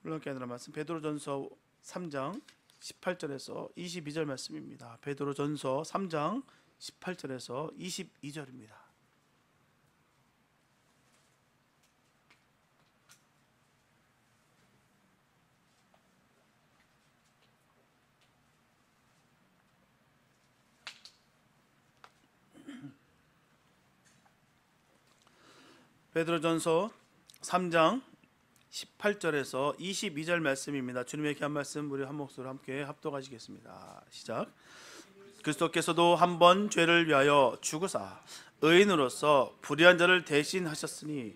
불렀게 하는 말씀 베드로전서 3장 18절에서 22절 말씀입니다. 베드로전서 3장 18절에서 22절입니다. 베드로전서 3장 18절에서 22절 말씀입니다. 주님의 귀한 말씀 우리 한 목소리로 함께 합독하시겠습니다. 시작. 그리스도께서도 한 번 죄를 위하여 죽으사 의인으로서 불의한 자를 대신하셨으니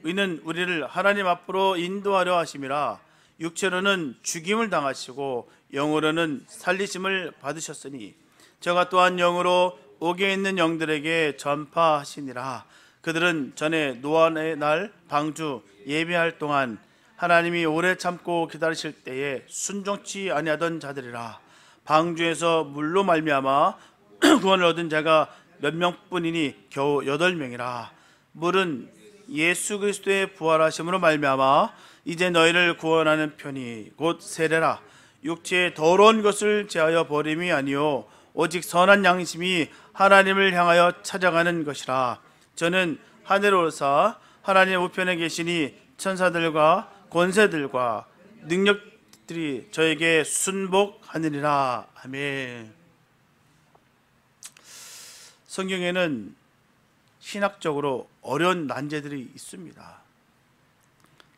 이는 우리를 하나님 앞으로 인도하려 하심이라. 육체로는 죽임을 당하시고 영으로는 살리심을 받으셨으니 저가 또한 영으로 옥에 있는 영들에게 전파하시니라. 그들은 전에 노아의 날 방주 예비할 동안 하나님이 오래 참고 기다리실 때에 순종치 아니하던 자들이라. 방주에서 물로 말미암아 구원을 얻은 자가 몇 명뿐이니 겨우 8명이라. 물은 예수 그리스도의 부활하심으로 말미암아 이제 너희를 구원하는 편이 곧 세례라. 육체의 더러운 것을 제하여 버림이 아니요 오직 선한 양심이 하나님을 향하여 찾아가는 것이라. 저는 하늘로서 하나님의 우편에 계시니 천사들과 권세들과 능력들이 저에게 순복하느니라. 아멘. 성경에는 신학적으로 어려운 난제들이 있습니다.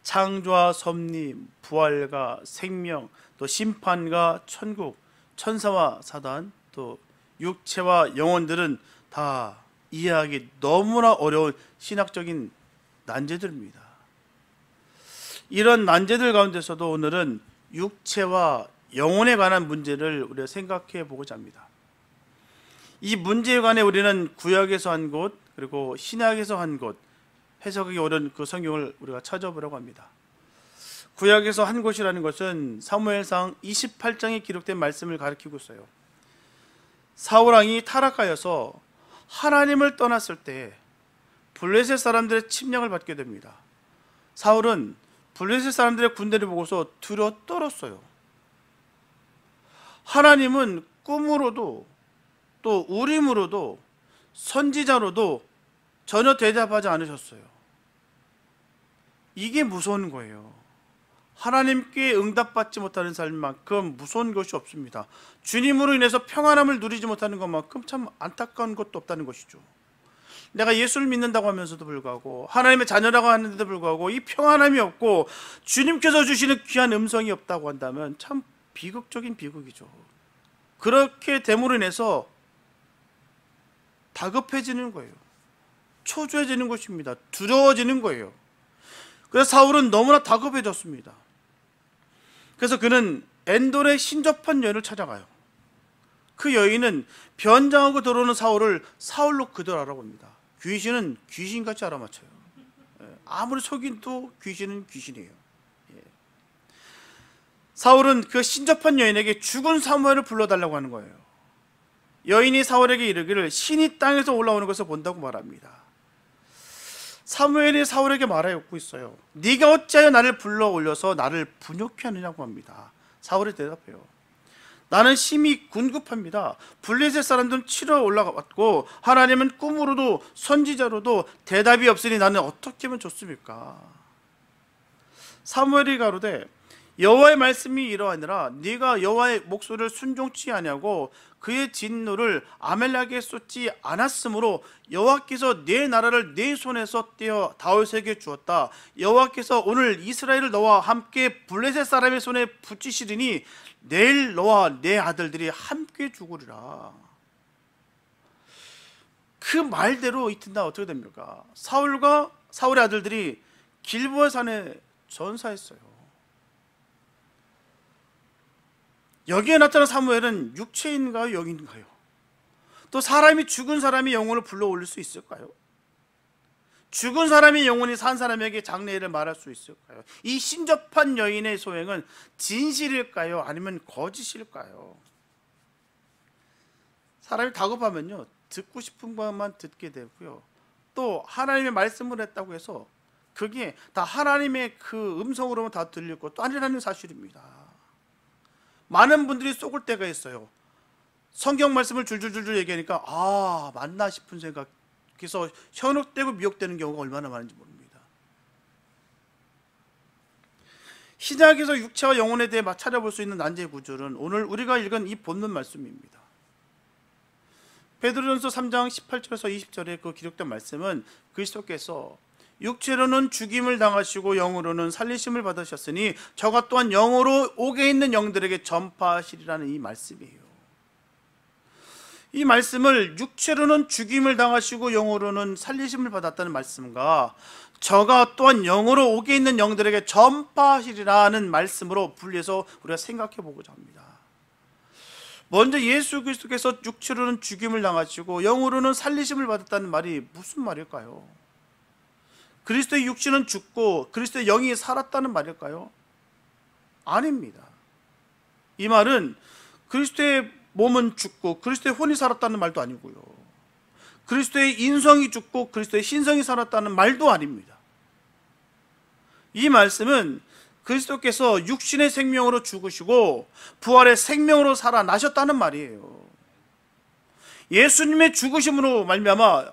창조와 섭리, 부활과 생명, 또 심판과 천국, 천사와 사단, 또 육체와 영혼들은 다 이해하기 너무나 어려운 신학적인 난제들입니다. 이런 난제들 가운데서도 오늘은 육체와 영혼에 관한 문제를 우리가 생각해 보고자 합니다. 이 문제에 관해 우리는 구약에서 한 곳 그리고 신약에서 한 곳 해석하기 어려운 그 성경을 우리가 찾아보려고 합니다. 구약에서 한 곳이라는 것은 사무엘상 28장에 기록된 말씀을 가리키고 있어요. 사울왕이 타락하여서 하나님을 떠났을 때 블레셋 사람들의 침략을 받게 됩니다. 사울은 블레셋 사람들의 군대를 보고서 두려워 떨었어요. 하나님은 꿈으로도 또 우림으로도 선지자로도 전혀 대답하지 않으셨어요. 이게 무서운 거예요. 하나님께 응답받지 못하는 삶만큼 무서운 것이 없습니다. 주님으로 인해서 평안함을 누리지 못하는 것만큼 참 안타까운 것도 없다는 것이죠. 내가 예수를 믿는다고 하면서도 불구하고 하나님의 자녀라고 하는데도 불구하고 이 평안함이 없고 주님께서 주시는 귀한 음성이 없다고 한다면 참 비극적인 비극이죠. 그렇게 됨으로 인해서 다급해지는 거예요. 초조해지는 것입니다. 두려워지는 거예요. 그래서 사울은 너무나 다급해졌습니다. 그래서 그는 엔돌의 신접한 여인을 찾아가요. 그 여인은 변장하고 들어오는 사울을 사울로 그대로 알아봅니다. 귀신은 귀신같이 알아맞혀요. 아무리 속인도 귀신은 귀신이에요. 사울은 그 신접한 여인에게 죽은 사무엘을 불러달라고 하는 거예요. 여인이 사울에게 이르기를 신이 땅에서 올라오는 것을 본다고 말합니다. 사무엘이 사울에게 말하고 있어요. 네가 어찌하여 나를 불러 올려서 나를 분욕케 하느냐고 합니다. 사울이 대답해요. 나는 심히 궁급합니다. 블레셋 사람들은 치러 올라갔고 하나님은 꿈으로도 선지자로도 대답이 없으니 나는 어떻게 하면 좋습니까? 사무엘이 가로되 여호와의 말씀이 이러하니라. 네가 여호와의 목소리를 순종치 아니하고 그의 진노를 아멜렉에게 쏟지 않았으므로 여호와께서 네 나라를 네 손에서 떼어 다윗에게 주었다. 여호와께서 오늘 이스라엘을 너와 함께 블레셋 사람의 손에 붙이시리니 내일 너와 네 아들들이 함께 죽으리라. 그 말대로 이튿날 어떻게 됩니까? 사울과 사울의 아들들이 길보아 산에 전사했어요. 여기에 나타난 사무엘은 육체인가요? 영인가요? 또 사람이 죽은 사람의 영혼을 불러 올릴 수 있을까요? 죽은 사람의 영혼이 산 사람에게 장래일을 말할 수 있을까요? 이 신접한 여인의 소행은 진실일까요? 아니면 거짓일까요? 사람이 다급하면요 듣고 싶은 것만 듣게 되고요, 또 하나님의 말씀을 했다고 해서 그게 다 하나님의 그 음성으로만 다 들릴 것도 아니라는 사실입니다. 많은 분들이 속을 때가 있어요. 성경 말씀을 줄줄줄줄 얘기하니까 아 맞나 싶은 생각, 그래서 현혹되고 미혹되는 경우가 얼마나 많은지 모릅니다. 신약에서 육체와 영혼에 대해 찾아볼 수 있는 난제의 구절은 오늘 우리가 읽은 이 본문 말씀입니다. 베드로전서 3장 18절에서 20절에 그 기록된 말씀은 그리스도께서 육체로는 죽임을 당하시고 영으로는 살리심을 받으셨으니 저가 또한 영으로 옥에 있는 영들에게 전파하시리라는 이 말씀이에요. 이 말씀을 육체로는 죽임을 당하시고 영으로는 살리심을 받았다는 말씀과 저가 또한 영으로 옥에 있는 영들에게 전파하시리라는 말씀으로 분리해서 우리가 생각해 보고자 합니다. 먼저 예수 그리스도께서 육체로는 죽임을 당하시고 영으로는 살리심을 받았다는 말이 무슨 말일까요? 그리스도의 육신은 죽고 그리스도의 영이 살았다는 말일까요? 아닙니다. 이 말은 그리스도의 몸은 죽고 그리스도의 혼이 살았다는 말도 아니고요, 그리스도의 인성이 죽고 그리스도의 신성이 살았다는 말도 아닙니다. 이 말씀은 그리스도께서 육신의 생명으로 죽으시고 부활의 생명으로 살아나셨다는 말이에요. 예수님의 죽으심으로 말미암아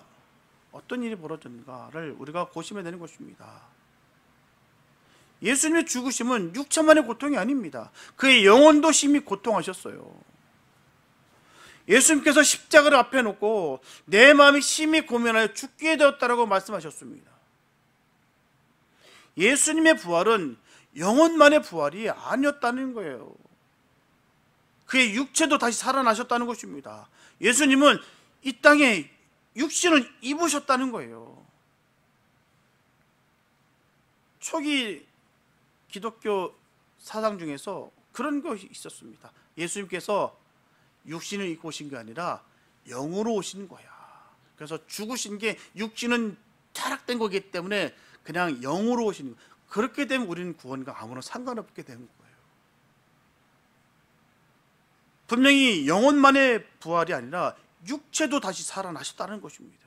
어떤 일이 벌어졌는가를 우리가 고심해야 되는 것입니다. 예수님의 죽으심은 육체만의 고통이 아닙니다. 그의 영혼도 심히 고통하셨어요. 예수님께서 십자가를 앞에 놓고 내 마음이 심히 고민하여 죽게 되었다라고 말씀하셨습니다. 예수님의 부활은 영혼만의 부활이 아니었다는 거예요. 그의 육체도 다시 살아나셨다는 것입니다. 예수님은 이 땅에 육신을 입으셨다는 거예요. 초기 기독교 사상 중에서 그런 것이 있었습니다. 예수님께서 육신을 입고 오신 게 아니라 영으로 오신 거야. 그래서 죽으신 게 육신은 타락된 거기 때문에 그냥 영으로 오시는 거예요. 그렇게 되면 우리는 구원과 아무런 상관없게 되는 거예요. 분명히 영혼만의 부활이 아니라 육체도 다시 살아나셨다는 것입니다.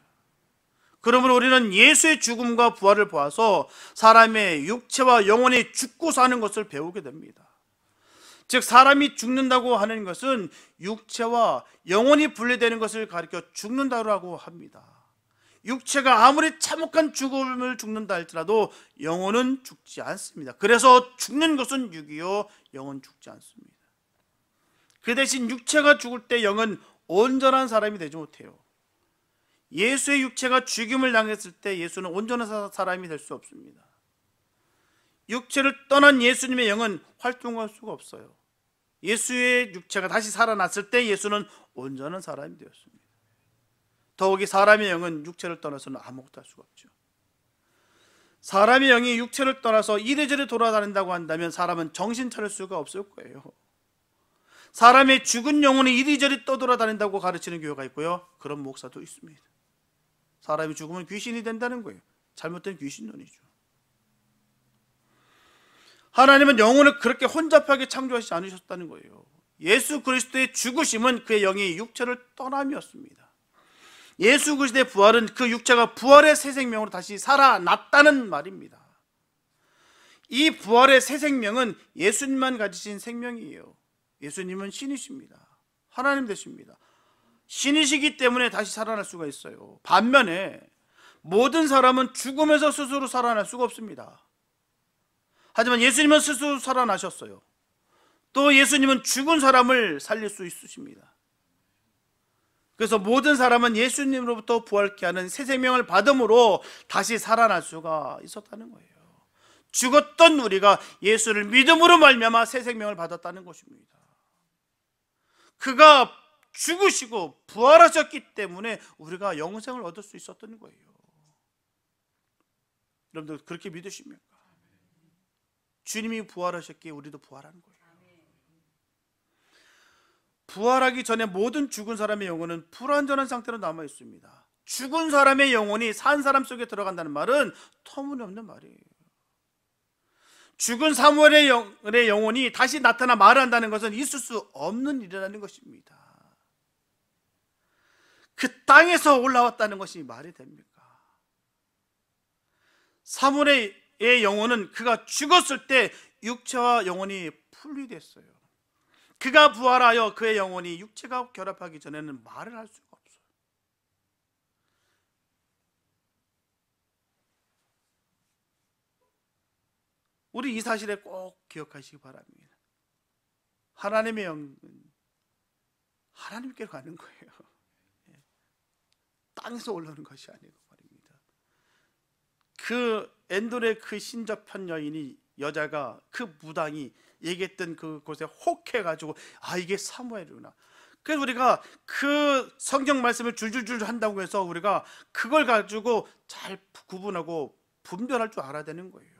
그러므로 우리는 예수의 죽음과 부활을 보아서 사람의 육체와 영혼이 죽고 사는 것을 배우게 됩니다. 즉 사람이 죽는다고 하는 것은 육체와 영혼이 분리되는 것을 가리켜 죽는다고 합니다. 육체가 아무리 참혹한 죽음을 죽는다 할지라도 영혼은 죽지 않습니다. 그래서 죽는 것은 육이요 영은 죽지 않습니다. 그 대신 육체가 죽을 때 영은 온전한 사람이 되지 못해요. 예수의 육체가 죽임을 당했을 때 예수는 온전한 사람이 될 수 없습니다. 육체를 떠난 예수님의 영은 활동할 수가 없어요. 예수의 육체가 다시 살아났을 때 예수는 온전한 사람이 되었습니다. 더욱이 사람의 영은 육체를 떠나서는 아무것도 할 수가 없죠. 사람의 영이 육체를 떠나서 이리저리 돌아다닌다고 한다면 사람은 정신 차릴 수가 없을 거예요. 사람의 죽은 영혼이 이리저리 떠돌아다닌다고 가르치는 교회가 있고요, 그런 목사도 있습니다. 사람이 죽으면 귀신이 된다는 거예요. 잘못된 귀신론이죠. 하나님은 영혼을 그렇게 혼잡하게 창조하시지 않으셨다는 거예요. 예수 그리스도의 죽으심은 그의 영이 육체를 떠남이었습니다. 예수 그리스도의 부활은 그 육체가 부활의 새 생명으로 다시 살아났다는 말입니다. 이 부활의 새 생명은 예수님만 가지신 생명이에요. 예수님은 신이십니다. 하나님 되십니다. 신이시기 때문에 다시 살아날 수가 있어요. 반면에 모든 사람은 죽음에서 스스로 살아날 수가 없습니다. 하지만 예수님은 스스로 살아나셨어요. 또 예수님은 죽은 사람을 살릴 수 있으십니다. 그래서 모든 사람은 예수님으로부터 부활케 하는 새 생명을 받음으로 다시 살아날 수가 있었다는 거예요. 죽었던 우리가 예수를 믿음으로 말미암아 새 생명을 받았다는 것입니다. 그가 죽으시고 부활하셨기 때문에 우리가 영생을 얻을 수 있었던 거예요. 여러분들 그렇게 믿으십니까? 주님이 부활하셨기에 우리도 부활하는 거예요. 부활하기 전에 모든 죽은 사람의 영혼은 불완전한 상태로 남아 있습니다. 죽은 사람의 영혼이 산 사람 속에 들어간다는 말은 터무니없는 말이에요. 죽은 사무엘의 영혼이 다시 나타나 말한다는 것은 있을 수 없는 일이라는 것입니다. 그 땅에서 올라왔다는 것이 말이 됩니까? 사무엘의 영혼은 그가 죽었을 때 육체와 영혼이 분리됐어요. 그가 부활하여 그의 영혼이 육체가 결합하기 전에는 말을 할 수가 없어요. 우리 이 사실에 꼭 기억하시기 바랍니다. 하나님의 영은 하나님께 가는 거예요. 땅에서 올라오는 것이 아니고 말입니다. 그 엔돌의 그 신접한 여인이, 여자가, 그 무당이 얘기했던 그곳에 혹해가지고 이게 사무엘이구나. 그래서 우리가 그 성경 말씀을 줄줄줄 한다고 해서 우리가 그걸 가지고 잘 구분하고 분별할 줄 알아야 되는 거예요.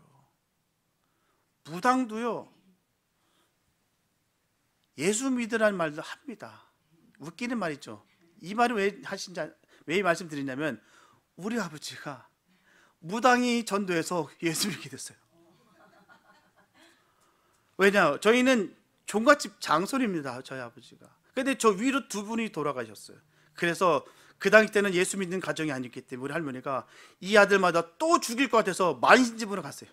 무당도요, 예수 믿으라는 말도 합니다. 웃기는 말이죠. 이 말을 왜 말씀드리냐면, 우리 아버지가 무당이 전도해서 예수 믿게 됐어요. 왜냐, 저희는 종갓집 장손입니다, 저희 아버지가. 근데 저 위로 두 분이 돌아가셨어요. 그래서 그 당시 때는 예수 믿는 가정이 아니었기 때문에 우리 할머니가 이 아들마다 또 죽일 것 같아서 만신집으로 갔어요.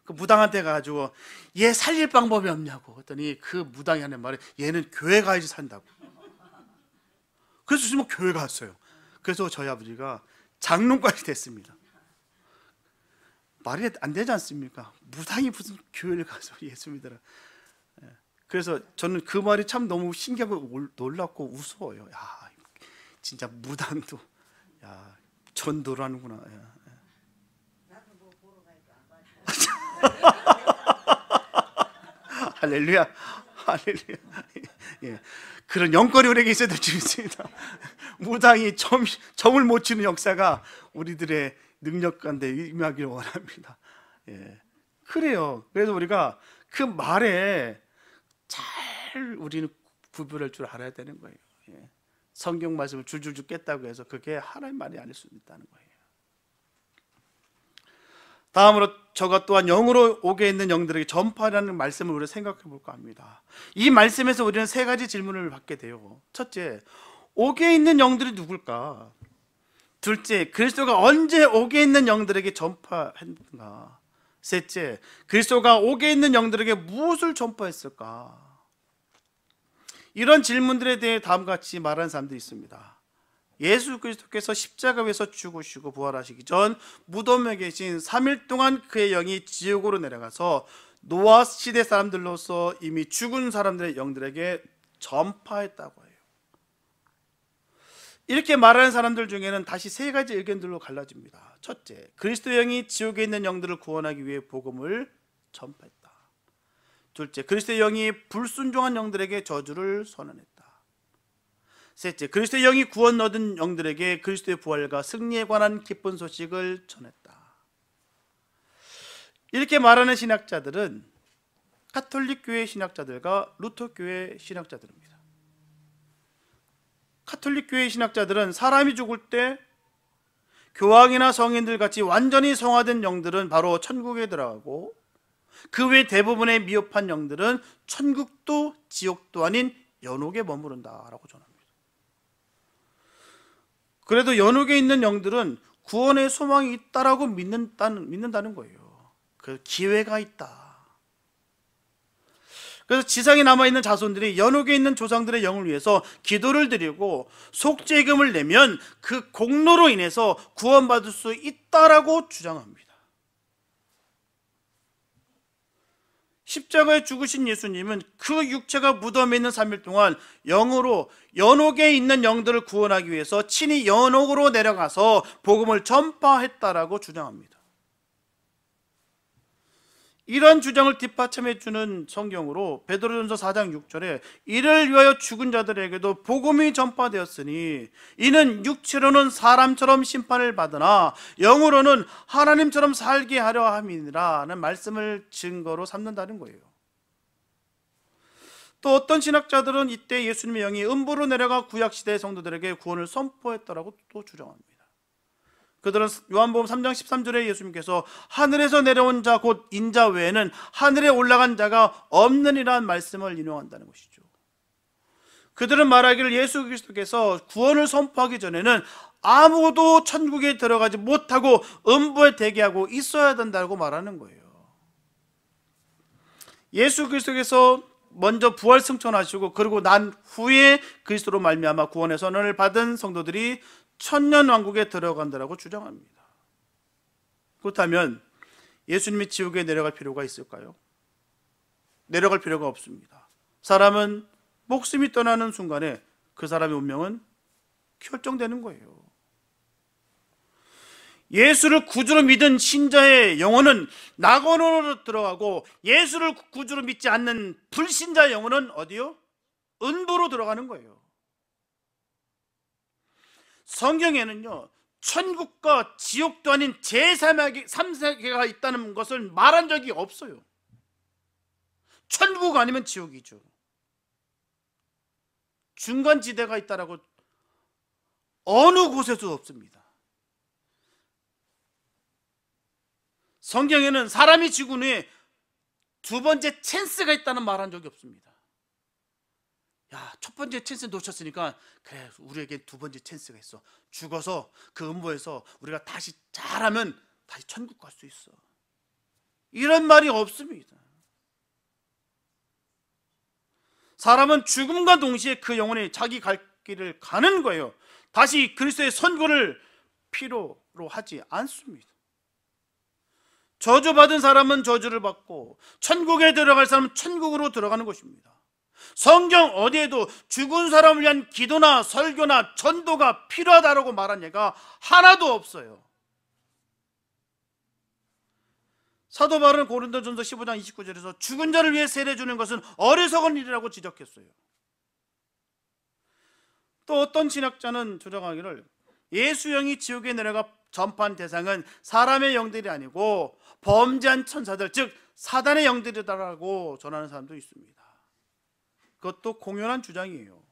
그 무당한테 가가지고 얘 살릴 방법이 없냐고 했더니 그 무당이 하는 말은 얘는 교회 가야지 산다고. 그래서 지금 교회 갔어요. 그래서 저희 아버지가 장로까지 됐습니다. 말이 안 되지 않습니까? 무당이 무슨 교회를 가서 예수 믿으라. 그래서 저는 그 말이 참 너무 신기하고 놀랍고 우스워요. 야, 진짜 무당도 전도를 하는구나. 할렐루야, 할렐루야. 예. 그런 영권이 우리에게 있어야 될 줄 믿습니다. 무당이 점을 못 치는 역사가 우리들의 능력 가운데 임하기를 원합니다. 예. 그래요. 그래서 우리가 그 말에 잘 우리는 구별할 줄 알아야 되는 거예요. 예. 성경 말씀을 줄줄줄 깼다고 해서 그게 하나님 말이 아닐 수 있다는 거예요. 다음으로 저가 또한 영으로 오게 있는 영들에게 전파라는 말씀을 우리가 생각해 볼까 합니다. 이 말씀에서 우리는 세 가지 질문을 받게 돼요. 첫째, 오게 있는 영들이 누굴까? 둘째, 그리스도가 언제 오게 있는 영들에게 전파했는가? 셋째, 그리스도가 오게 있는 영들에게 무엇을 전파했을까? 이런 질문들에 대해 다음과 같이 말하는 사람들이 있습니다. 예수 그리스도께서 십자가에서 죽으시고 부활하시기 전 무덤에 계신 3일 동안 그의 영이 지옥으로 내려가서 노아 시대 사람들로서 이미 죽은 사람들의 영들에게 전파했다고 해요. 이렇게 말하는 사람들 중에는 다시 세 가지 의견들로 갈라집니다. 첫째, 그리스도의 영이 지옥에 있는 영들을 구원하기 위해 복음을 전파했다. 둘째, 그리스도의 영이 불순종한 영들에게 저주를 선언했다. 셋째, 그리스도의 영이 구원 얻은 영들에게 그리스도의 부활과 승리에 관한 기쁜 소식을 전했다. 이렇게 말하는 신학자들은 가톨릭 교회 신학자들과 루터 교회 신학자들입니다. 가톨릭 교회 신학자들은 사람이 죽을 때 교황이나 성인들 같이 완전히 성화된 영들은 바로 천국에 들어가고, 그 외 대부분의 미흡한 영들은 천국도 지옥도 아닌 연옥에 머무른다라고 전합니다. 그래도 연옥에 있는 영들은 구원의 소망이 있다라고 믿는다는 거예요. 그 기회가 있다. 그래서 지상에 남아있는 자손들이 연옥에 있는 조상들의 영을 위해서 기도를 드리고 속죄금을 내면 그 공로로 인해서 구원받을 수 있다라고 주장합니다. 십자가에 죽으신 예수님은 그 육체가 무덤에 있는 3일 동안 영으로 연옥에 있는 영들을 구원하기 위해서 친히 연옥으로 내려가서 복음을 전파했다라고 주장합니다. 이런 주장을 뒷받침해 주는 성경으로 베드로전서 4장 6절에 이를 위하여 죽은 자들에게도 복음이 전파되었으니 이는 육체로는 사람처럼 심판을 받으나 영으로는 하나님처럼 살게 하려 함이니라는 말씀을 증거로 삼는다는 거예요. 또 어떤 신학자들은 이때 예수님의 영이 음부로 내려가 구약시대의 성도들에게 구원을 선포했다라고 또 주장합니다. 그들은 요한복음 3장 13절에 예수님께서 하늘에서 내려온 자 곧 인자 외에는 하늘에 올라간 자가 없느니라는 말씀을 인용한다는 것이죠. 그들은 말하기를 예수 그리스도께서 구원을 선포하기 전에는 아무도 천국에 들어가지 못하고 음부에 대기하고 있어야 된다고 말하는 거예요. 예수 그리스도께서 먼저 부활 승천하시고 그리고 난 후에 그리스도로 말미암아 구원의 선언을 받은 성도들이 천년 왕국에 들어간다라고 주장합니다. 그렇다면 예수님이 지옥에 내려갈 필요가 있을까요? 내려갈 필요가 없습니다. 사람은 목숨이 떠나는 순간에 그 사람의 운명은 결정되는 거예요. 예수를 구주로 믿은 신자의 영혼은 낙원으로 들어가고 예수를 구주로 믿지 않는 불신자의 영혼은 어디요? 은부로 들어가는 거예요. 성경에는요, 천국과 지옥도 아닌 제3세계가 있다는 것을 말한 적이 없어요. 천국 아니면 지옥이죠. 중간지대가 있다라고 어느 곳에도 없습니다. 성경에는 사람이 죽은 후에 두 번째 찬스가 있다는 말한 적이 없습니다. 야, 첫 번째 찬스 놓쳤으니까 그래, 우리에게 두 번째 찬스가 있어. 죽어서 그 음부에서 우리가 다시 잘하면 다시 천국 갈 수 있어. 이런 말이 없습니다. 사람은 죽음과 동시에 그 영혼이 자기 갈 길을 가는 거예요. 다시 그리스도의 선고를 필요로 하지 않습니다. 저주받은 사람은 저주를 받고 천국에 들어갈 사람은 천국으로 들어가는 것입니다. 성경 어디에도 죽은 사람을 위한 기도나 설교나 전도가 필요하다고 말한 예가 하나도 없어요. 사도 바울은 고린도전서 15장 29절에서 죽은 자를 위해 세례 주는 것은 어리석은 일이라고 지적했어요. 또 어떤 신학자는 주장하기를 예수 영이 지옥에 내려가 전파한 대상은 사람의 영들이 아니고 범죄한 천사들, 즉 사단의 영들이다라고 전하는 사람도 있습니다. 그것도 공연한 주장이에요.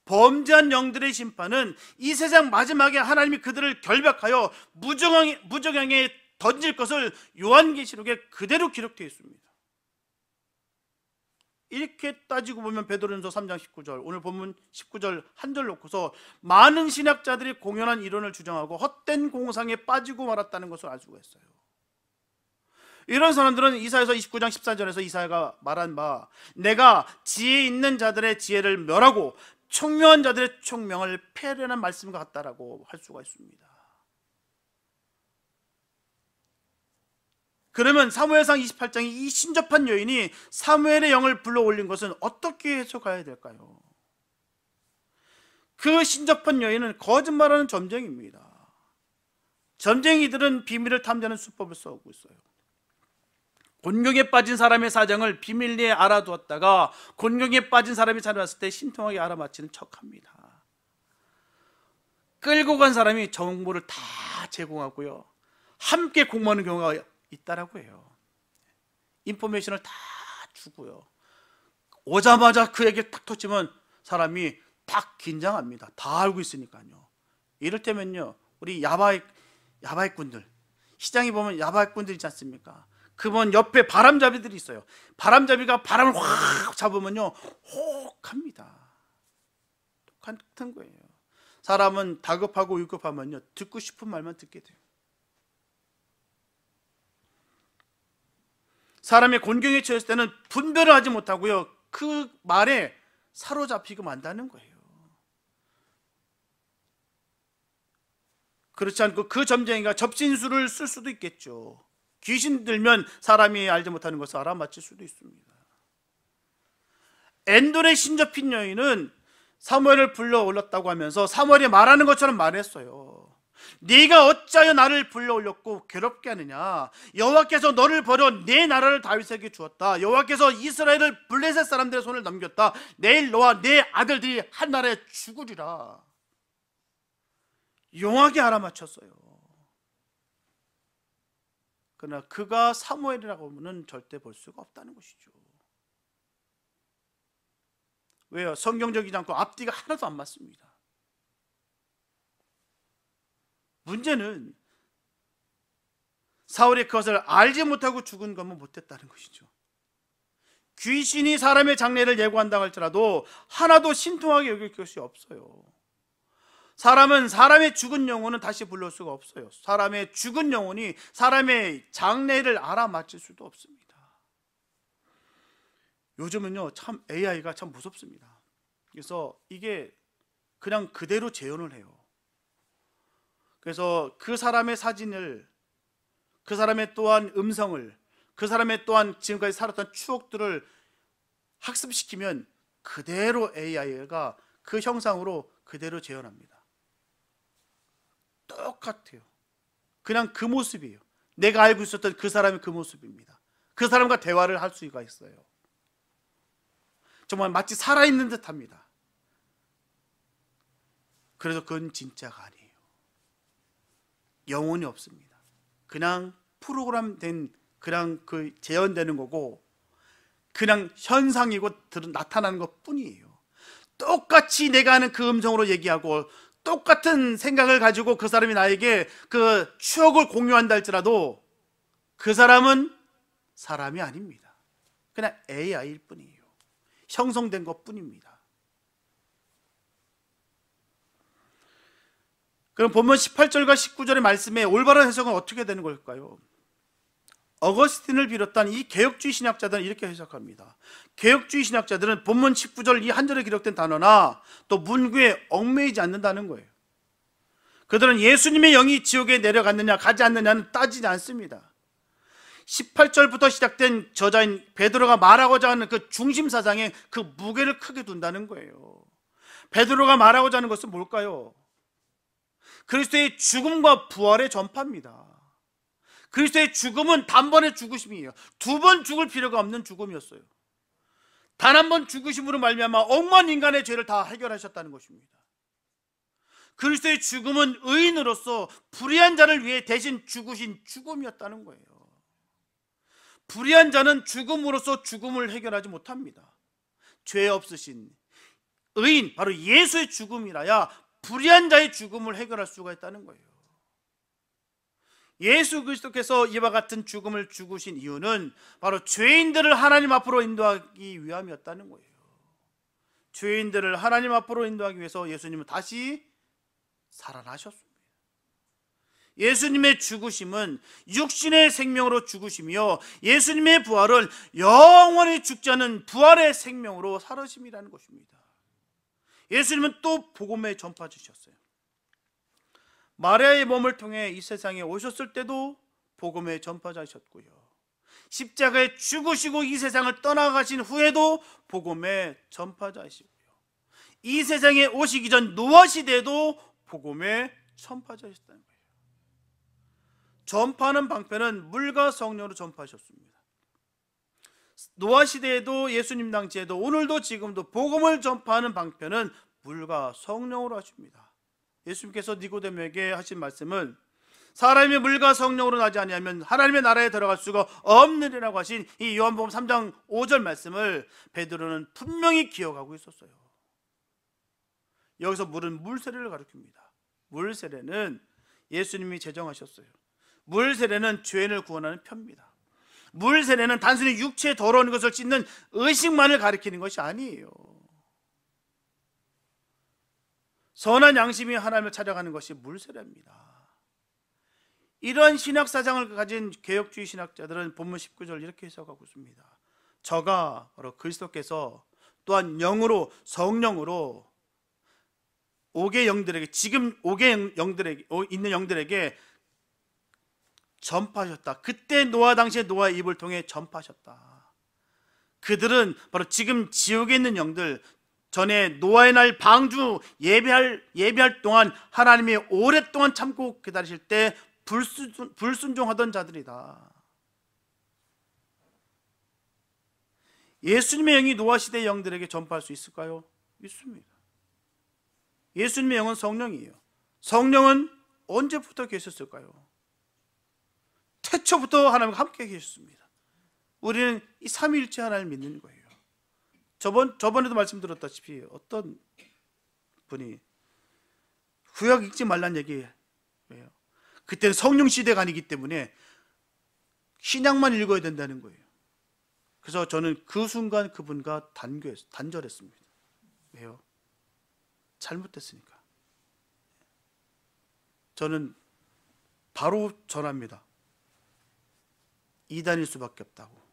범죄한 영들의 심판은 이 세상 마지막에 하나님이 그들을 결박하여 무저강에 던질 것을 요한계시록에 그대로 기록되어 있습니다. 이렇게 따지고 보면 베드로전서 3장 19절, 오늘 본문 19절 한 절 놓고서 많은 신학자들이 공연한 이론을 주장하고 헛된 공상에 빠지고 말았다는 것을 알 수가 있어요. 이런 사람들은 이사야서 29장 14절에서 이사야가 말한 바 내가 지혜 있는 자들의 지혜를 멸하고 총명한 자들의 총명을 폐하려는 말씀과 같다라고 할 수가 있습니다. 그러면 사무엘상 28장이 이 신접한 여인이 사무엘의 영을 불러올린 것은 어떻게 해석해야 될까요? 그 신접한 여인은 거짓말하는 점쟁이입니다. 점쟁이들은 비밀을 탐지하는 수법을 써오고 있어요. 곤경에 빠진 사람의 사정을 비밀리에 알아두었다가 곤경에 빠진 사람이 찾아왔을 때 신통하게 알아맞히는 척합니다. 끌고 간 사람이 정보를 다 제공하고요, 함께 공모하는 경우가 있다라고 해요. 인포메이션을 다 주고요, 오자마자 그에게 딱 터치면 사람이 딱 긴장합니다. 다 알고 있으니까요. 이를테면요, 우리 야바이꾼들, 시장에 보면 야바이꾼들 있지 않습니까? 그분 옆에 바람잡이들이 있어요. 바람잡이가 바람을 확 잡으면요, 혹 합니다. 똑같은 거예요. 사람은 다급하고 위급하면요, 듣고 싶은 말만 듣게 돼요. 사람의 곤경에 처했을 때는 분별을 하지 못하고요, 그 말에 사로잡히고 만다는 거예요. 그렇지 않고 그 점쟁이가 접신술을 쓸 수도 있겠죠. 귀신 들면 사람이 알지 못하는 것을 알아맞힐 수도 있습니다. 엔돌의 신접힌 여인은 사무엘을 불러 올렸다고 하면서 사무엘이 말하는 것처럼 말했어요. 네가 어찌하여 나를 불러 올렸고 괴롭게 하느냐? 여호와께서 너를 버려 내 나라를 다윗에게 주었다. 여호와께서 이스라엘을 블레셋 사람들의 손을 넘겼다. 내일 너와 내 아들들이 한 나라에 죽으리라. 용하게 알아맞혔어요. 그러나 그가 사무엘이라고 하면 절대 볼 수가 없다는 것이죠. 왜요? 성경적이지 않고 앞뒤가 하나도 안 맞습니다. 문제는 사울이 그것을 알지 못하고 죽은 것만 못했다는 것이죠. 귀신이 사람의 장래를 예고한다고 할지라도 하나도 신통하게 여길 것이 없어요. 사람은 사람의 죽은 영혼은 다시 불러올 수가 없어요. 사람의 죽은 영혼이 사람의 장래를 알아맞힐 수도 없습니다. 요즘은요, 참 AI가 참 무섭습니다. 그래서 이게 그냥 그대로 재현을 해요. 그래서 그 사람의 사진을, 그 사람의 또한 음성을, 그 사람의 또한 지금까지 살았던 추억들을 학습시키면 그대로 AI가 그 형상으로 그대로 재현합니다. 똑같아요. 그냥 그 모습이에요. 내가 알고 있었던 그 사람의 그 모습입니다. 그 사람과 대화를 할 수가 있어요. 정말 마치 살아있는 듯 합니다. 그래서 그건 진짜가 아니에요. 영혼이 없습니다. 그냥 프로그램된, 그냥 그 재현되는 거고, 그냥 현상이고 나타나는 것 뿐이에요. 똑같이 내가 아는 그 음성으로 얘기하고 똑같은 생각을 가지고 그 사람이 나에게 그 추억을 공유한다 할지라도 그 사람은 사람이 아닙니다. 그냥 AI일 뿐이에요. 형성된 것 뿐입니다. 그럼 본문 18절과 19절의 말씀의 올바른 해석은 어떻게 되는 걸까요? 어거스틴을 비롯한 이 개혁주의 신학자들은 이렇게 해석합니다. 개혁주의 신학자들은 본문 19절 이 한 절에 기록된 단어나 또 문구에 얽매이지 않는다는 거예요. 그들은 예수님의 영이 지옥에 내려갔느냐 가지 않느냐는 따지지 않습니다. 18절부터 시작된 저자인 베드로가 말하고자 하는 그 중심 사상에 그 무게를 크게 둔다는 거예요. 베드로가 말하고자 하는 것은 뭘까요? 그리스도의 죽음과 부활의 전파입니다. 그리스도의 죽음은 단번에 죽으심이에요. 두 번 죽을 필요가 없는 죽음이었어요. 단 한 번 죽으심으로 말미암아 억만 인간의 죄를 다 해결하셨다는 것입니다. 그리스도의 죽음은 의인으로서 불의한 자를 위해 대신 죽으신 죽음이었다는 거예요. 불의한 자는 죽음으로써 죽음을 해결하지 못합니다. 죄 없으신 의인, 바로 예수의 죽음이라야 불의한 자의 죽음을 해결할 수가 있다는 거예요. 예수 그리스도께서 이와 같은 죽음을 죽으신 이유는 바로 죄인들을 하나님 앞으로 인도하기 위함이었다는 거예요. 죄인들을 하나님 앞으로 인도하기 위해서 예수님은 다시 살아나셨습니다. 예수님의 죽으심은 육신의 생명으로 죽으심이요, 예수님의 부활은 영원히 죽지 않은 부활의 생명으로 살으심이라는 것입니다. 예수님은 또 복음의 전파주셨어요. 마리아의 몸을 통해 이 세상에 오셨을 때도 복음의 전파자이셨고요, 십자가에 죽으시고 이 세상을 떠나가신 후에도 복음의 전파자이시고요, 이 세상에 오시기 전 노아 시대에도 복음의 전파자이셨다는 거예요. 전파하는 방편은 물과 성령으로 전파하셨습니다. 노아 시대에도 예수님 당시에도 오늘도 지금도 복음을 전파하는 방편은 물과 성령으로 하십니다. 예수님께서 니고데모에게 하신 말씀은 사람이 물과 성령으로 나지 아니하면 하나님의 나라에 들어갈 수가 없느니라고 하신 이 요한복음 3장 5절 말씀을 베드로는 분명히 기억하고 있었어요. 여기서 물은 물세례를 가리킵니다. 물세례는 예수님이 제정하셨어요. 물세례는 죄인을 구원하는 표입니다. 물세례는 단순히 육체의 더러운 것을 씻는 의식만을 가리키는 것이 아니에요. 선한 양심이 하나님을 찾아가는 것이 물세례입니다. 이러한 신학사상을 가진 개혁주의 신학자들은 본문 19절 이렇게 해석하고 있습니다. 저가 바로 그리스도께서 또한 영으로, 성령으로 옥의 영들에게, 지금 옥의 영들에게 있는 영들에게 전파하셨다. 그때 노아 당시에 노아의 입을 통해 전파하셨다. 그들은 바로 지금 지옥에 있는 영들, 전에 노아의 날 방주 예배할 동안 하나님이 오랫동안 참고 기다리실 때 불순종하던 자들이다. 예수님의 영이 노아 시대의 영들에게 전파할 수 있을까요? 있습니다. 예수님의 영은 성령이에요. 성령은 언제부터 계셨을까요? 태초부터 하나님과 함께 계셨습니다. 우리는 이 삼위일체 하나님을 믿는 거예요. 저번에도 말씀드렸다시피 어떤 분이 구약 읽지 말란 얘기예요. 그때는 성령 시대가 아니기 때문에 신약만 읽어야 된다는 거예요. 그래서 저는 그 순간 그분과 단절했습니다. 왜요? 잘못됐으니까. 저는 바로 전합니다. 이단일 수밖에 없다고.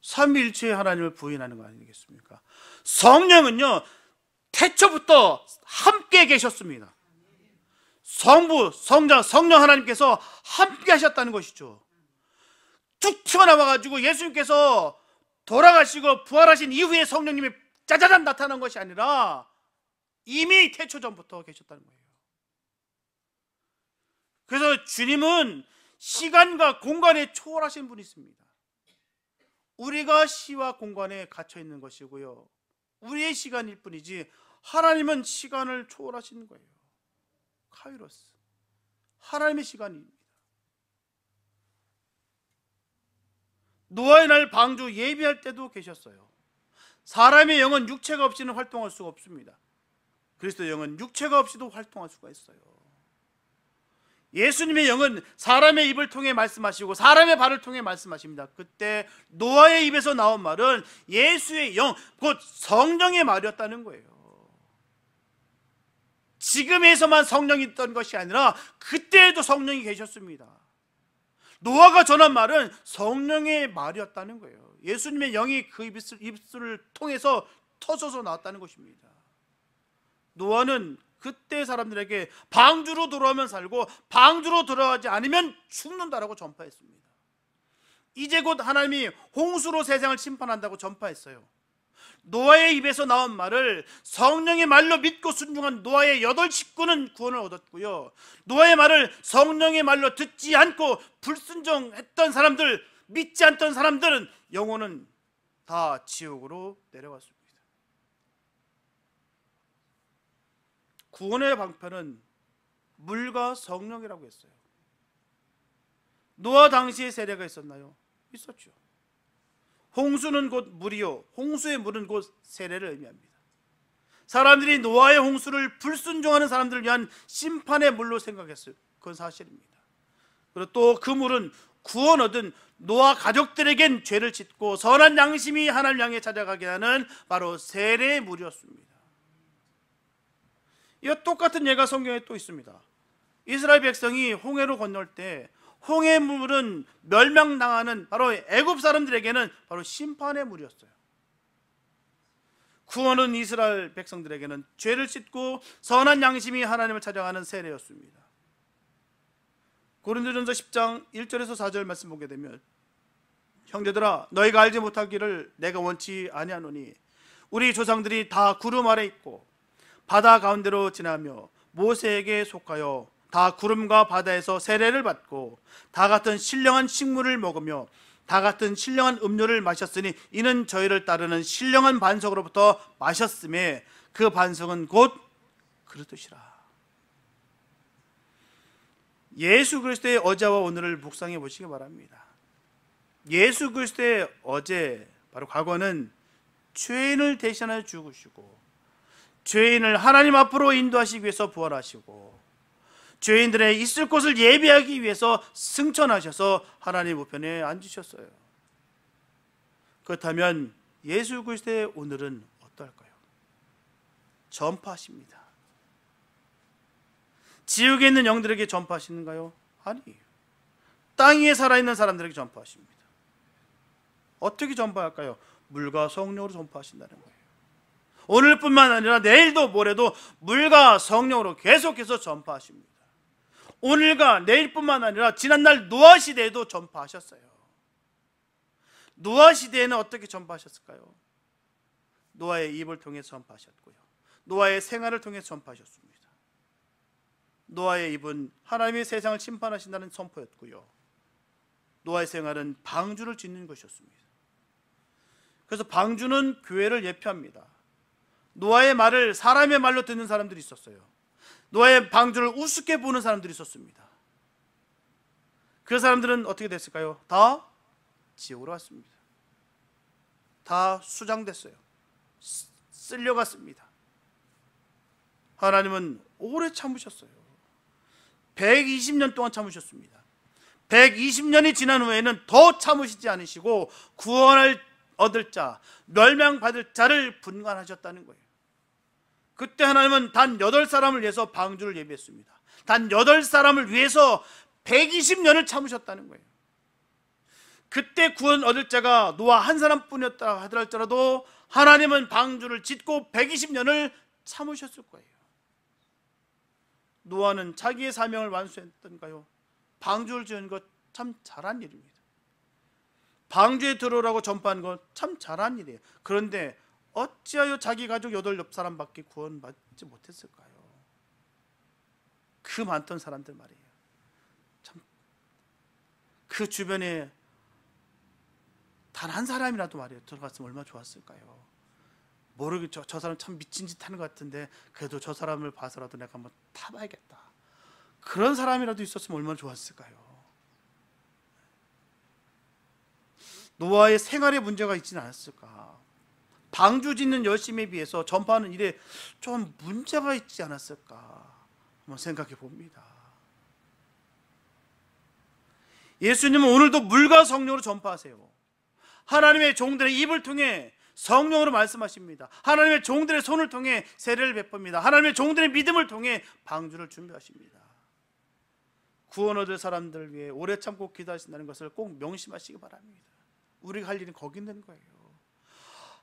삼위일체의 하나님을 부인하는 거 아니겠습니까? 성령은요, 태초부터 함께 계셨습니다. 성부, 성자, 성령 하나님께서 함께 하셨다는 것이죠. 툭 튀어나와가지고 예수님께서 돌아가시고 부활하신 이후에 성령님이 짜자잔 나타난 것이 아니라 이미 태초 전부터 계셨다는 거예요. 그래서 주님은 시간과 공간에 초월하신 분이 있습니다. 우리가 시와 공간에 갇혀 있는 것이고요, 우리의 시간일 뿐이지 하나님은 시간을 초월하시는 거예요. 카이로스, 하나님의 시간입니다. 노아의 날 방주 예비할 때도 계셨어요. 사람의 영은 육체가 없이는 활동할 수가 없습니다. 그리스도의 영은 육체가 없이도 활동할 수가 있어요. 예수님의 영은 사람의 입을 통해 말씀하시고 사람의 발을 통해 말씀하십니다. 그때 노아의 입에서 나온 말은 예수의 영, 곧 성령의 말이었다는 거예요. 지금에서만 성령이 있던 것이 아니라 그때에도 성령이 계셨습니다. 노아가 전한 말은 성령의 말이었다는 거예요. 예수님의 영이 그 입술을 통해서 터져서 나왔다는 것입니다. 노아는 그때 사람들에게 방주로 돌아오면 살고 방주로 돌아오지 않으면 죽는다라고 전파했습니다. 이제 곧 하나님이 홍수로 세상을 심판한다고 전파했어요. 노아의 입에서 나온 말을 성령의 말로 믿고 순종한 노아의 8 식구는 구원을 얻었고요, 노아의 말을 성령의 말로 듣지 않고 불순종했던 사람들, 믿지 않던 사람들은 영혼은 다 지옥으로 내려갔습니다. 구원의 방편은 물과 성령이라고 했어요. 노아 당시에 세례가 있었나요? 있었죠. 홍수는 곧 물이요, 홍수의 물은 곧 세례를 의미합니다. 사람들이 노아의 홍수를 불순종하는 사람들을 위한 심판의 물로 생각했어요. 그건 사실입니다. 그리고 또 그 물은 구원 얻은 노아 가족들에겐 죄를 씻고 선한 양심이 하나님을 향해 찾아가게 하는 바로 세례의 물이었습니다. 이 똑같은 예가 성경에 또 있습니다. 이스라엘 백성이 홍해로 건널 때 홍해 물은 멸망당하는 바로 애굽 사람들에게는 바로 심판의 물이었어요. 구원은 이스라엘 백성들에게는 죄를 씻고 선한 양심이 하나님을 찾아가는 세례였습니다. 고린도전서 10장 1절에서 4절 말씀 보게 되면, 형제들아 너희가 알지 못하기를 내가 원치 아니하노니 우리 조상들이 다 구름 아래 있고 바다 가운데로 지나며 모세에게 속하여 다 구름과 바다에서 세례를 받고 다 같은 신령한 식물을 먹으며 다 같은 신령한 음료를 마셨으니 이는 저희를 따르는 신령한 반석으로부터 마셨음에 그 반석은 곧 그렇듯이라. 예수 그리스도의 어제와 오늘을 묵상해 보시기 바랍니다. 예수 그리스도의 어제, 바로 과거는 죄인을 대신하여 죽으시고 죄인을 하나님 앞으로 인도하시기 위해서 부활하시고 죄인들의 있을 곳을 예비하기 위해서 승천하셔서 하나님 우편에 앉으셨어요. 그렇다면 예수 그리스도의 오늘은 어떨까요? 전파하십니다. 지옥에 있는 영들에게 전파하시는가요? 아니에요. 땅 위에 살아있는 사람들에게 전파하십니다. 어떻게 전파할까요? 물과 성령으로 전파하신다는 거예요. 오늘뿐만 아니라 내일도 모레도 물과 성령으로 계속해서 전파하십니다. 오늘과 내일뿐만 아니라 지난날 노아 시대에도 전파하셨어요. 노아 시대에는 어떻게 전파하셨을까요? 노아의 입을 통해서 전파하셨고요, 노아의 생활을 통해서 전파하셨습니다. 노아의 입은 하나님의 세상을 심판하신다는 선포였고요, 노아의 생활은 방주를 짓는 것이었습니다. 그래서 방주는 교회를 예표합니다. 노아의 말을 사람의 말로 듣는 사람들이 있었어요. 노아의 방주를 우습게 보는 사람들이 있었습니다. 그 사람들은 어떻게 됐을까요? 다 지옥으로 갔습니다. 다 수장됐어요. 쓸려갔습니다. 하나님은 오래 참으셨어요. 120년 동안 참으셨습니다. 120년이 지난 후에는 더 참으시지 않으시고 구원을 얻을 자, 멸망받을 자를 분간하셨다는 거예요. 그때 하나님은 단 8사람을 위해서 방주를 예비했습니다. 단 8사람을 위해서 120년을 참으셨다는 거예요. 그때 구원 얻을 자가 노아 한 사람뿐이었다 하더라도 하나님은 방주를 짓고 120년을 참으셨을 거예요. 노아는 자기의 사명을 완수했던가요? 방주를 지은 것 참 잘한 일입니다. 방주에 들어오라고 전파한 것 참 잘한 일이에요. 그런데 어찌하여 자기 가족 8사람밖에 구원받지 못했을까요? 그 많던 사람들 말이에요. 참, 그 주변에 단 한 사람이라도 말이에요 들어갔으면 얼마나 좋았을까요? 모르게 저 사람 참 미친 짓 하는 것 같은데 그래도 저 사람을 봐서라도 내가 한번 타봐야겠다. 그런 사람이라도 있었으면 얼마나 좋았을까요? 노아의 생활에 문제가 있지는 않았을까? 방주 짓는 열심에 비해서 전파하는 일에 좀 문제가 있지 않았을까? 한번 생각해 봅니다. 예수님은 오늘도 물과 성령으로 전파하세요. 하나님의 종들의 입을 통해 성령으로 말씀하십니다. 하나님의 종들의 손을 통해 세례를 베풉니다. 하나님의 종들의 믿음을 통해 방주를 준비하십니다. 구원 얻을 사람들을 위해 오래 참고 기도하신다는 것을 꼭 명심하시기 바랍니다. 우리가 할 일은 거기 있는 거예요.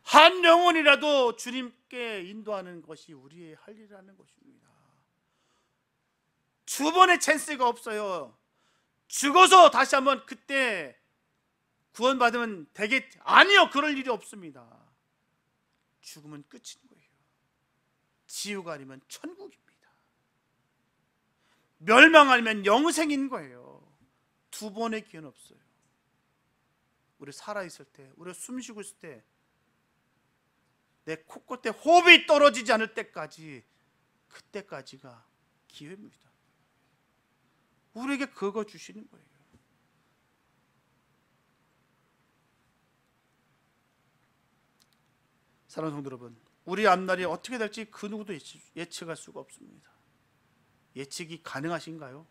한 영혼이라도 주님께 인도하는 것이 우리의 할 일이라는 것입니다. 두 번의 찬스가 없어요. 죽어서 다시 한번 그때 구원받으면 되겠지. 아니요, 그럴 일이 없습니다. 죽으면 끝인 거예요. 지옥 아니면 천국입니다. 멸망 아니면 영생인 거예요. 두 번의 기회는 없어요. 우리 살아있을 때, 우리 숨 쉬고 있을 때, 내 코끝에 호흡이 떨어지지 않을 때까지, 그때까지가 기회입니다. 우리에게 그거 주시는 거예요. 사랑하는 성도 여러분, 우리 앞날이 어떻게 될지 그 누구도 예측할 수가 없습니다. 예측이 가능하신가요?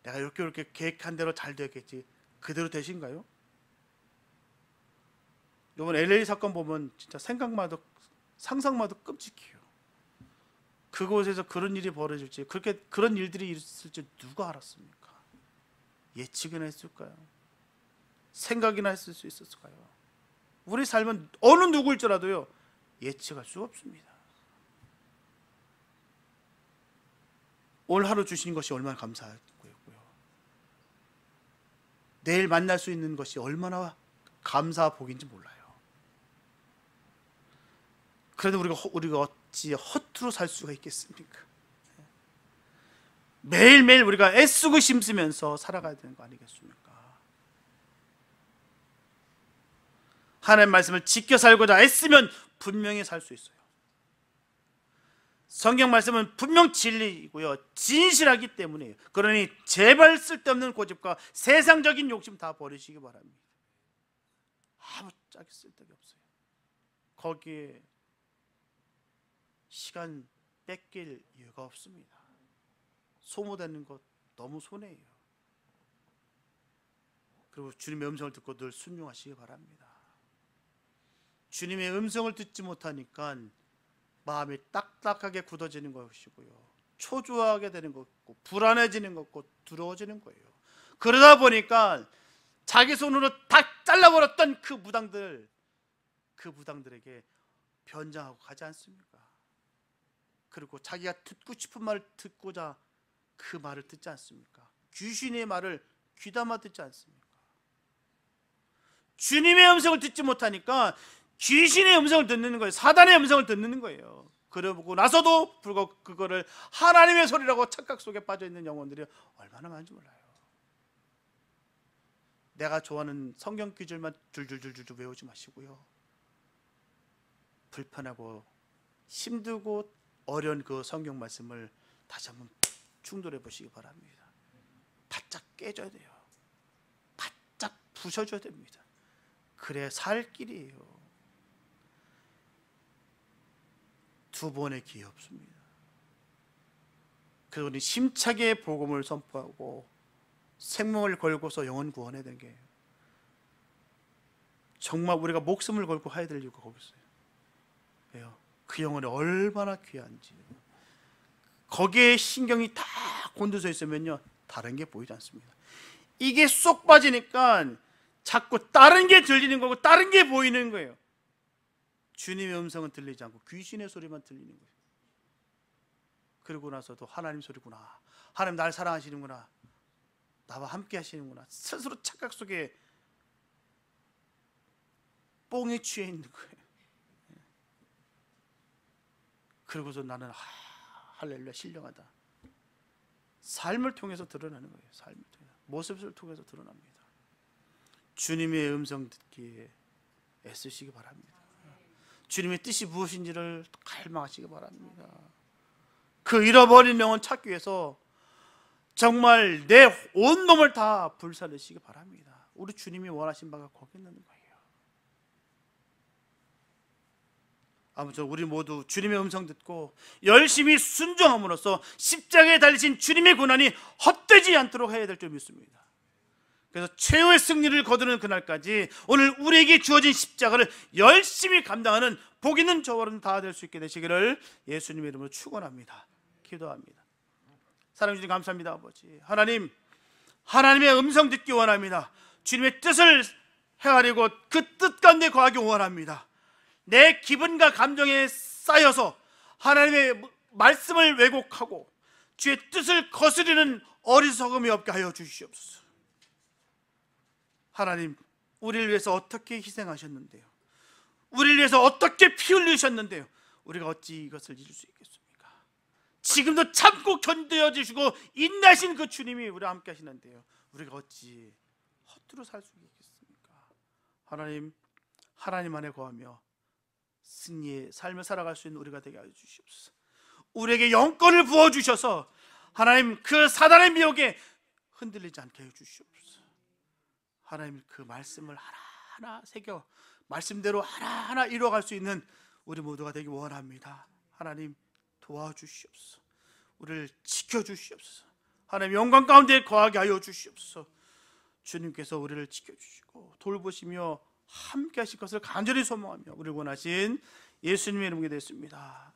내가 이렇게 계획한 대로 잘 되겠지, 그대로 되신가요? 이번 LA 사건 보면 진짜 상상만 해도 끔찍해요. 그곳에서 그런 일이 벌어질지, 그런 일들이 있을지 누가 알았습니까? 예측이나 했을까요? 생각이나 했을 수 있었을까요? 우리 삶은 어느 누구일지라도요 예측할 수 없습니다. 오늘 하루 주신 것이 얼마나 감사하고요, 내일 만날 수 있는 것이 얼마나 감사 복인지 몰라요. 그래도 우리가 어찌 허투루 살 수가 있겠습니까? 매일매일 우리가 애쓰고 힘쓰면서 살아가야 되는 거 아니겠습니까? 하나님의 말씀을 지켜 살고자 애쓰면 분명히 살 수 있어요. 성경 말씀은 분명 진리이고요, 진실하기 때문이에요. 그러니 제발 쓸데없는 고집과 세상적인 욕심 다 버리시기 바랍니다. 아무짝에 쓸데가 없어요. 거기에 시간 뺏길 이유가 없습니다. 소모되는 것 너무 손해예요. 그리고 주님의 음성을 듣고 늘 순종하시기 바랍니다. 주님의 음성을 듣지 못하니까 마음이 딱딱하게 굳어지는 것이고요, 초조하게 되는 것고, 불안해지는 것고, 두려워지는 거예요. 그러다 보니까 자기 손으로 다 잘라버렸던 그 무당들에게 변장하고 가지 않습니까? 그리고 자기가 듣고 싶은 말을 듣고자 그 말을 듣지 않습니까? 귀신의 말을 귀담아 듣지 않습니까? 주님의 음성을 듣지 못하니까 귀신의 음성을 듣는 거예요. 사단의 음성을 듣는 거예요. 그러고 나서도 불구하고 그거를 하나님의 소리라고 착각 속에 빠져있는 영혼들이 얼마나 많은지 몰라요. 내가 좋아하는 성경 구절만 줄줄줄줄 외우지 마시고요, 불편하고 힘들고 어려운 그 성경 말씀을 다시 한번 충돌해 보시기 바랍니다. 바짝 깨져야 돼요. 바짝 부셔줘야 됩니다. 그래 살 길이에요. 두 번의 기회 없습니다. 그러니 힘차게 복음을 선포하고 생명을 걸고서 영혼 구원해야 되는 게 정말 우리가 목숨을 걸고 해야 될 이유가 거기 있어요. 왜요? 그 영혼이 얼마나 귀한지, 거기에 신경이 다 딱 곤두서 있으면요, 다른 게 보이지 않습니다. 이게 쏙 빠지니까 자꾸 다른 게 들리는 거고 다른 게 보이는 거예요. 주님의 음성은 들리지 않고 귀신의 소리만 들리는 거예요. 그러고 나서도 하나님 소리구나, 하나님 날 사랑하시는구나, 나와 함께 하시는구나, 스스로 착각 속에 뽕에 취해 있는 거예요. 그러고서 나는 할렐루야 신령하다. 삶을 통해서 드러나는 거예요. 삶을 통해서, 모습을 통해서 드러납니다. 주님의 음성 듣기에 애쓰시기 바랍니다. 주님의 뜻이 무엇인지를 갈망하시기 바랍니다. 그 잃어버린 영혼 찾기 위해서 정말 내 온몸을 다 불사르시기 바랍니다. 우리 주님이 원하신 바가 거기 있는 거예요. 아무쪼록 우리 모두 주님의 음성 듣고 열심히 순종함으로써 십자가에 달리신 주님의 고난이 헛되지 않도록 해야 될 줄 믿습니다. 그래서 최후의 승리를 거두는 그날까지 오늘 우리에게 주어진 십자가를 열심히 감당하는 복 있는 저와 여러분 다 될 수 있게 되시기를 예수님의 이름으로 축원합니다. 기도합니다. 사랑해 주님 감사합니다. 아버지 하나님, 하나님의 음성 듣기 원합니다. 주님의 뜻을 헤아리고 그 뜻 가운데 거하기 원합니다. 내 기분과 감정에 쌓여서 하나님의 말씀을 왜곡하고 주의 뜻을 거스르는 어리석음이 없게 하여 주시옵소서. 하나님, 우리를 위해서 어떻게 희생하셨는데요, 우리를 위해서 어떻게 피 흘리셨는데요, 우리가 어찌 이것을 잊을 수 있겠습니까? 지금도 참고 견뎌 주시고 인내하신 그 주님이 우리와 함께 하시는데요, 우리가 어찌 헛되이 살 수 있겠습니까? 하나님, 하나님 안에 거하며 승리의 삶을 살아갈 수 있는 우리가 되게 하여 주시옵소서. 우리에게 영권을 부어주셔서 하나님 그 사단의 미혹에 흔들리지 않게 해 주시옵소서. 하나님 그 말씀을 하나하나 새겨 말씀대로 하나하나 이루어갈 수 있는 우리 모두가 되기 원합니다. 하나님 도와주시옵소서. 우리를 지켜주시옵소서. 하나님 영광 가운데 거하게 하여 주시옵소서. 주님께서 우리를 지켜주시고 돌보시며 함께 하실 것을 간절히 소망하며 우리를 원하신 예수님의 이름으로 됐습니다.